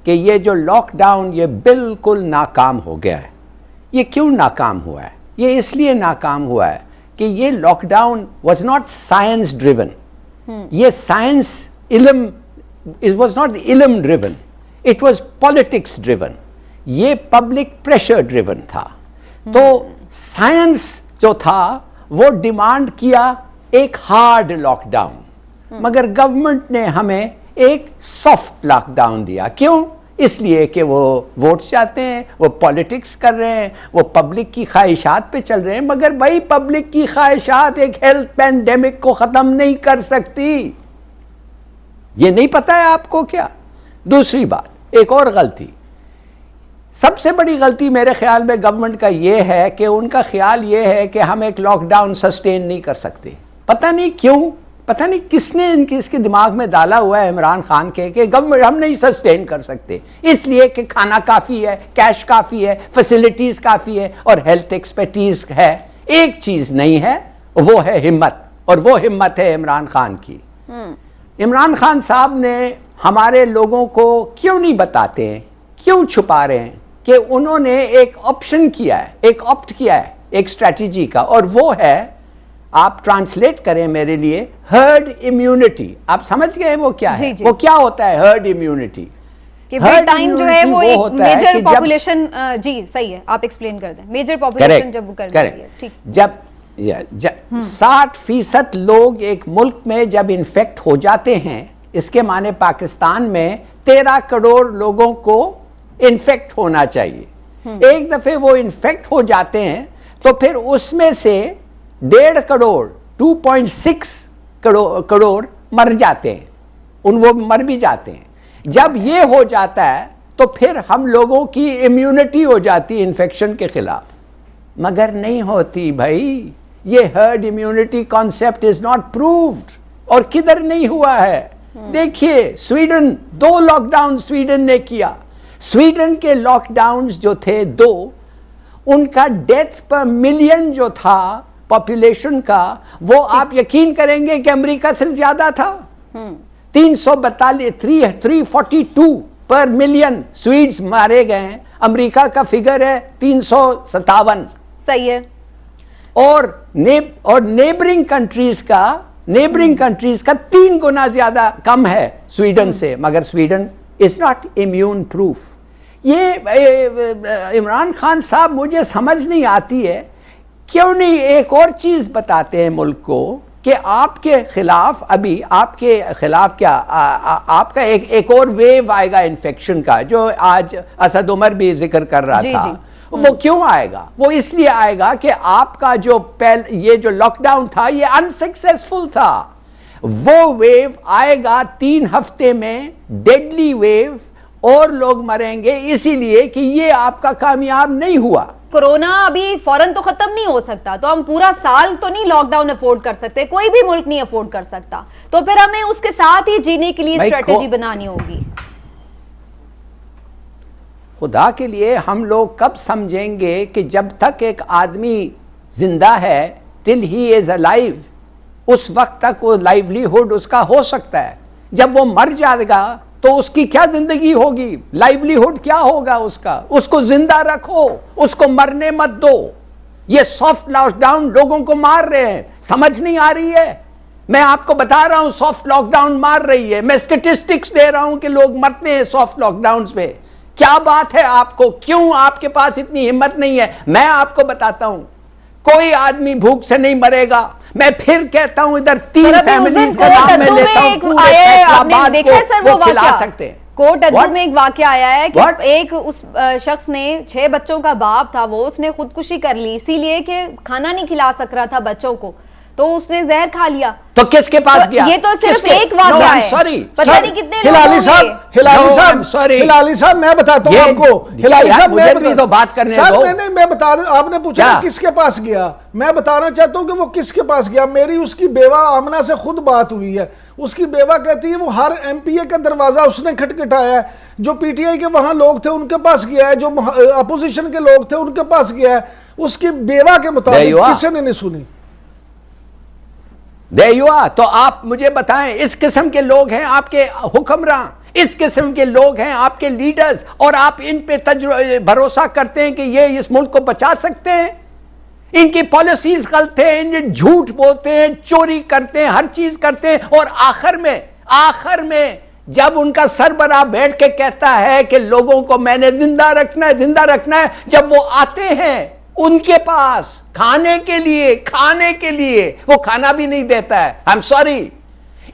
कि ये जो लॉकडाउन ये बिल्कुल नाकाम हो गया है। ये क्यों नाकाम हुआ है? ये इसलिए नाकाम हुआ है कि ये lockdown was not science driven. ये साइंस इल्म, इट वाज नॉट इल्म driven, it was politics driven. ये पब्लिक प्रेशर ड्रिवन था। तो साइंस जो था वो डिमांड किया एक हार्ड लॉकडाउन, मगर गवर्नमेंट ने हमें एक सॉफ्ट लॉकडाउन दिया। क्यों? इसलिए कि वो वोट चाहते हैं, वो पॉलिटिक्स कर रहे हैं, वो पब्लिक की ख्वाहिशात पे चल रहे हैं। मगर भाई पब्लिक की ख्वाहिशात एक हेल्थ पैंडेमिक को खत्म नहीं कर सकती। ये नहीं पता है आपको क्या? दूसरी बात, एक और गलती, सबसे बड़ी गलती मेरे ख्याल में गवर्नमेंट का यह है कि उनका ख्याल यह है कि हम एक लॉकडाउन सस्टेन नहीं कर सकते। पता नहीं क्यों, पता नहीं किसने इसके दिमाग में डाला हुआ है इमरान खान के कि गवर्नमेंट हम नहीं सस्टेन कर सकते, इसलिए कि खाना काफी है, कैश काफी है, फैसिलिटीज काफी है और हेल्थ एक्सपर्टीज है। एक चीज नहीं है, वो है हिम्मत, और वो हिम्मत है इमरान खान की। इमरान खान साहब ने हमारे लोगों को क्यों नहीं बताते हैं, क्यों छुपा रहे हैं कि उन्होंने एक ऑप्शन किया है, एक ऑप्ट किया है एक स्ट्रैटेजी का, और वो है, आप ट्रांसलेट करें मेरे लिए, हर्ड इम्यूनिटी। आप समझ गए वो क्या है? वो क्या होता है हर्ड इम्यूनिटी? कि टाइम जो है वो एक मेजर पॉपुलेशन, जी सही है, आप एक्सप्लेन कर दें। मेजर पॉपुलेशन जब कर देंगे, ठीक, जब 60% लोग एक मुल्क में जब इन्फेक्ट हो जाते हैं, इसके माने पाकिस्तान में 13 करोड़ लोगों को इन्फेक्ट होना चाहिए। एक दफे वो इन्फेक्ट हो जाते हैं तो फिर उसमें से 1.5 करोड़ 2.6 करोड़ मर जाते हैं, वो मर भी जाते हैं। जब ये हो जाता है तो फिर हम लोगों की इम्यूनिटी हो जाती है इन्फेक्शन के खिलाफ, मगर नहीं होती भाई। ये herd immunity concept is not proved, और किधर नहीं हुआ है। देखिए स्वीडन, 2 लॉकडाउन स्वीडन ने किया। स्वीडन के लॉकडाउन्स जो थे 2, उनका डेथ पर मिलियन जो था पॉपुलेशन का, वो आप यकीन करेंगे कि अमेरिका से ज्यादा था। 342 पर मिलियन स्वीड्स मारे गए हैं। अमेरिका का फिगर है 357। सही है। और नेबरिंग कंट्रीज का 3 गुना ज्यादा कम है स्वीडन से, मगर Sweden is not immune proof. ये इमरान खान साहब, मुझे समझ नहीं आती है क्यों नहीं एक और चीज बताते हैं मुल्क को कि आपके खिलाफ, अभी आपके खिलाफ क्या आपका एक और वेव आएगा इन्फेक्शन का, जो आज असद उमर भी जिक्र कर रहा था। वो क्यों आएगा? वो इसलिए आएगा कि आपका जो ये जो लॉकडाउन था ये अनसक्सेसफुल था। वो वेव आएगा 3 हफ्ते में, डेडली वेव, और लोग मरेंगे, इसीलिए कि ये आपका कामयाब नहीं हुआ। कोरोना अभी फौरन तो खत्म नहीं हो सकता, तो हम पूरा साल तो नहीं लॉकडाउन अफोर्ड कर सकते, कोई भी मुल्क नहीं अफोर्ड कर सकता। तो फिर हमें उसके साथ ही जीने के लिए स्ट्रेटेजी बनानी होगी। खुदा के लिए हम लोग कब समझेंगे कि जब तक एक आदमी जिंदा है, टिल ही इज अलाइव, उस वक्त तक वो लाइवलीहुड उसका हो सकता है। जब वो मर जाएगा तो उसकी क्या जिंदगी होगी, लाइवलीहुड क्या होगा उसका? उसको जिंदा रखो, उसको मरने मत दो। ये सॉफ्ट लॉकडाउन लोगों को मार रहे हैं, समझ नहीं आ रही है। मैं आपको बता रहा हूं सॉफ्ट लॉकडाउन मार रही है, मैं स्टेटिस्टिक्स दे रहा हूं कि लोग मरते हैं सॉफ्ट लॉकडाउन पे। क्या बात है आपको? क्यों आपके पास इतनी हिम्मत नहीं है? मैं आपको बताता हूं, कोई आदमी भूख से नहीं मरेगा। मैं फिर कहता हूं, इधर 3 फैमिलीज का नाम मैं लेता हूं, पूरे फैसलाबाद को वो खिला सकते हैं। कोट अद्दू में एक वाकया आया है कि एक उस शख्स ने 6 बच्चों का बाप था, वो उसने खुदकुशी कर ली इसीलिए कि खाना नहीं खिला सक रहा था बच्चों को, तो उसने जहर खा लिया। तो किसके पास गया? ये तो सिर्फ एक वाकया है। सॉरी, पता नहीं कितने हिलाली साहब मैं बताता हूं आपको। हिलाली साहब मैं तो बात करने दो। नहीं, मैं बता रहा, आपने पूछा किसके पास गया, मैं बताना चाहता हूं कि वो किसके पास गया। मेरी उसकी बेवा आमना से खुद बात हुई है। उसकी बेवा कहती है वो हर एमपीए का दरवाजा उसने खटखटाया है। जो पीटीआई के वहां लोग थे उनके पास गया है, जो अपोजिशन के लोग थे उनके पास गया है। उसकी बेवा के मुताबिक किसी ने नहीं सुनी। देयुआ, तो आप मुझे बताएं, इस किस्म के लोग हैं आपके हुक्मरान, इस किस्म के लोग हैं आपके लीडर्स, और आप इन पे भरोसा करते हैं कि ये इस मुल्क को बचा सकते हैं। इनकी पॉलिसीज गलत है, इन झूठ बोलते हैं, चोरी करते हैं, हर चीज करते हैं, और आखिर में जब उनका सरबराह बैठ के कहता है कि लोगों को मैंने जिंदा रखना है, जब वो आते हैं उनके पास खाने के लिए वो खाना भी नहीं देता है। I am sorry.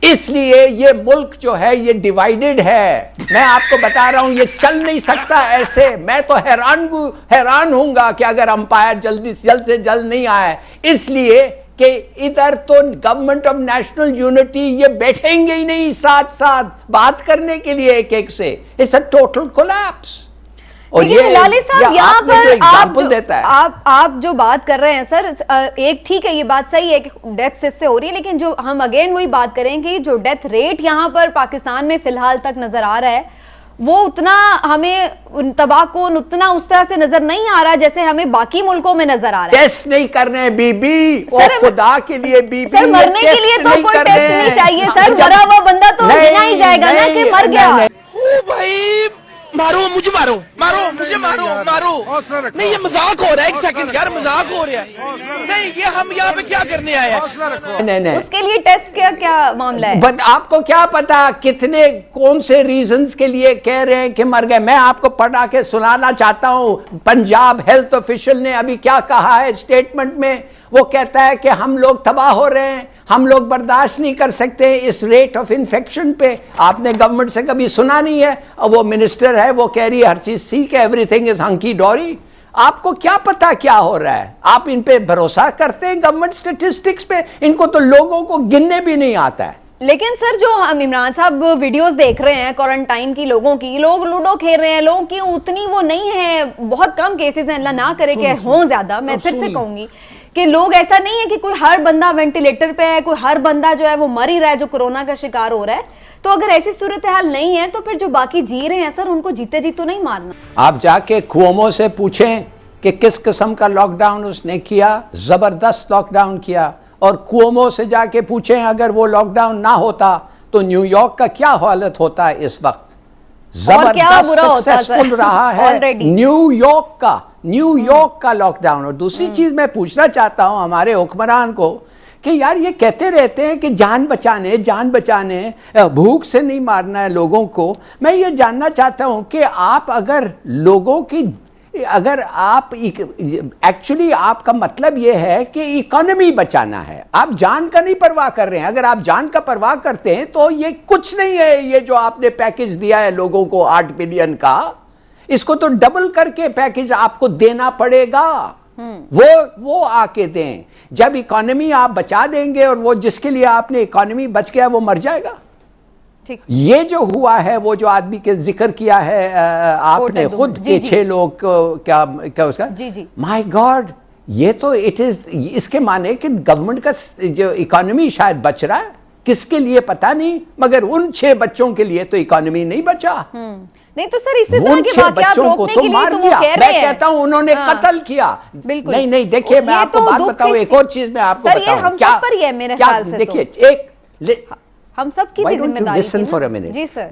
इसलिए ये मुल्क जो है ये डिवाइडेड है। मैं आपको बता रहा हूं ये चल नहीं सकता ऐसे। मैं तो हैरान हूंगा कि अगर अंपायर जल्द से जल्द नहीं आए, इसलिए कि इधर तो गवर्नमेंट ऑफ नेशनल यूनिटी ये बैठेंगे ही नहीं साथ बात करने के लिए एक से। It's a total collapse. और ये हिलाली साहब यहाँ पर आप जो बात कर रहे हैं सर, एक ठीक है, ये बात सही है कि डेथ इससे हो रही है, लेकिन जो हम अगेन वही बात करें कि जो डेथ रेट यहाँ पर पाकिस्तान में फिलहाल तक नजर आ रहा है वो उतना हमें तबाहकुन उतना उस तरह से नजर नहीं आ रहा जैसे हमें बाकी मुल्कों में नजर आ रहा है। टेस्ट नहीं करने बीबी, और खुदा के लिए बीबी, सर मरने के लिए तो कोई टेस्ट नहीं चाहिए सर। मरा हुआ बंदा तो गिना ही जाएगा ना कि मर गया। भाई मारो मुझे, मारो मुझे, मारो नहीं, ये मजाक हो रहा है। एक सेकंड यार, मजाक हो रहा है। नहीं, ये हम यहाँ पे क्या करने आए हैं? नहीं, उसके लिए टेस्ट क्या मामला है? बट आपको क्या पता कितने कौन से रीजंस के लिए कह रहे हैं कि मर गए। मैं आपको पढ़ा के सुनाना चाहता हूं। पंजाब हेल्थ ऑफिशियल ने अभी क्या कहा है स्टेटमेंट में। वो कहता है कि हम लोग तबाह हो रहे हैं, हम लोग बर्दाश्त नहीं कर सकते इस रेट ऑफ इन्फेक्शन पे। आपने गवर्नमेंट से कभी सुना नहीं है, और वो मिनिस्टर है वो कह रही है हर चीज ठीक है, एवरीथिंग इज हंकी डोरी। आपको क्या पता क्या हो रहा है? आप इन पे भरोसा करते हैं गवर्नमेंट स्टेटिस्टिक्स पे? इनको तो लोगों को गिनने भी नहीं आता है। लेकिन सर जो हम इमरान साहब वीडियोस देख रहे हैं क्वारंटाइन की, लोगों की, लोग लूडो खेल रहे हैं, लोगों की उतनी वो नहीं है, बहुत कम केसेस हैं, अल्लाह ना करे कि हों ज्यादा। मैं फिर से कहूंगी कि लोग ऐसा नहीं है कि कोई हर बंदा वेंटिलेटर पे है, कोई हर बंदा जो है वो मर ही रहा है, जो कोरोना का शिकार हो रहा है। तो अगर ऐसी सूरत हाल नहीं है तो फिर जो बाकी जी रहे हैं सर उनको जीते जी तो नहीं मारना। आप जाके कुओमो से पूछें कि किस किस्म का लॉकडाउन उसने किया, जबरदस्त लॉकडाउन किया। और कुओमो से जाके पूछें अगर वो लॉकडाउन ना होता तो न्यूयॉर्क का क्या हालत होता है इस वक्त। जबरदस्त सक्सेसफुल रहा है न्यूयॉर्क का लॉकडाउन। और दूसरी चीज मैं पूछना चाहता हूं हमारे हुक्मरान को कि यार ये कहते रहते हैं कि जान बचाने, भूख से नहीं मारना है लोगों को। मैं ये जानना चाहता हूं कि आप अगर आप एक्चुअली आपका मतलब यह है कि इकोनॉमी बचाना है, आप जान का नहीं परवाह कर रहे हैं। अगर आप जान का परवाह करते हैं तो ये कुछ नहीं है। ये जो आपने पैकेज दिया है लोगों को 8 बिलियन का, इसको तो डबल करके पैकेज आपको देना पड़ेगा। वो आके दें। जब इकोनॉमी आप बचा देंगे और वो जिसके लिए आपने इकोनॉमी बच गया वो मर जाएगा। ये जो हुआ है, वो जो आदमी के जिक्र किया है आपने खुद के 6 लोग क्या उसका, माय गॉड, ये तो इट इज, इसके माने कि गवर्नमेंट का जो इकोनॉमी शायद बच रहा है, किसके लिए पता नहीं, मगर उन 6 बच्चों के लिए तो इकोनॉमी नहीं बचा। नहीं तो सर इसी तरह के वाकयात रोकने के लिए तो वो कह रहे हैं। मैं कहता हूं उन्होंने कत्ल किया। बिल्कुल नहीं देखिए, मैं आपको बात बताऊं, एक और चीज मैं आपको बताऊं। हम सब पर ही है मेरे ख्याल से। देखिए हम सब की भी जिम्मेदारी है। जी सर।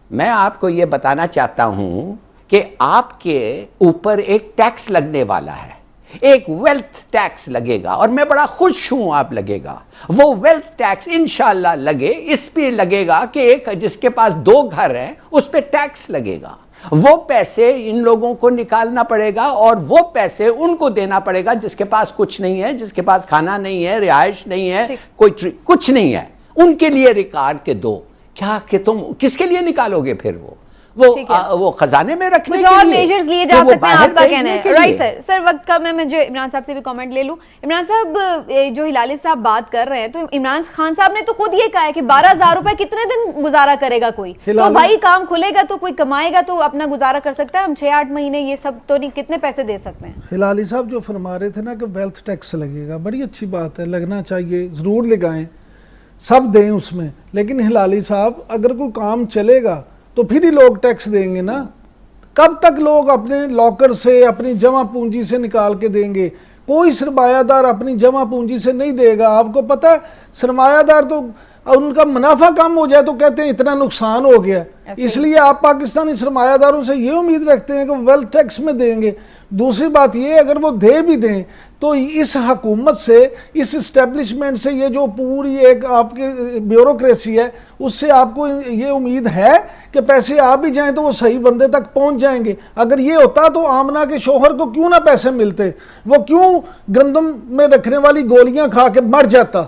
मैं आपको यह बताना चाहता हूं कि आपके ऊपर एक टैक्स लगने वाला है, एक वेल्थ टैक्स लगेगा, और मैं बड़ा खुश हूं आप लगेगा। वो वेल्थ टैक्स इंशाल्लाह लगे, इस पे लगेगा कि एक जिसके पास 2 घर हैं उस पे टैक्स लगेगा। वो पैसे इन लोगों को निकालना पड़ेगा और वो पैसे उनको देना पड़ेगा जिसके पास कुछ नहीं है, जिसके पास खाना नहीं है, रिहाइश नहीं है, कुछ नहीं है। उनके लिए रिकॉर्ड के दो। क्या कि तुम किसके लिए निकालोगे फिर वो खजाने में रखने कुछ और मेजर्स लिए जा सकते हैं, आपका कहना है। राइट सर वक्त का मैं जो इमरान साहब से भी कमेंट ले लूं। इमरान साहब जो हिलाली साहब बात कर रहे हैं, तो इमरान खान साहब ने तो खुद ये कहा है कि 12,000 रुपए कितने दिन गुजारा करेगा कोई, तो भाई काम खुलेगा तो कोई कमाएगा तो अपना गुजारा कर सकता है। हम 6-8 महीने ये सब तो नहीं, कितने पैसे दे सकते हैं। हिलाली साहब जो फरमा रहे थे ना कि वेल्थ टैक्स लगेगा, बड़ी अच्छी बात है, लगना चाहिए, जरूर लगाएं, सब दें उसमें। लेकिन हिलाली साहब अगर कोई काम चलेगा तो फिर ही लोग टैक्स देंगे ना। कब तक लोग अपने लॉकर से, अपनी जमा पूंजी से निकाल के देंगे? कोई सरमायादार अपनी जमा पूंजी से नहीं देगा। आपको पता है सरमायादार तो और उनका मुनाफा कम हो जाए तो कहते हैं इतना नुकसान हो गया। इसलिए आप पाकिस्तानी सरमायादारों से ये उम्मीद रखते हैं कि वेल्थ टैक्स में देंगे। दूसरी बात ये, अगर वो दे भी दें तो इस हुकूमत से, इस इस्टेब्लिशमेंट से, ये जो पूरी एक आपकी ब्यूरोक्रेसी है, उससे आपको ये उम्मीद है कि पैसे आ भी जाएं तो वो सही बंदे तक पहुंच जाएंगे। अगर ये होता तो आमना के शोहर को क्यों ना पैसे मिलते, वो क्यों गंदम में रखने वाली गोलियां खा के मर जाता।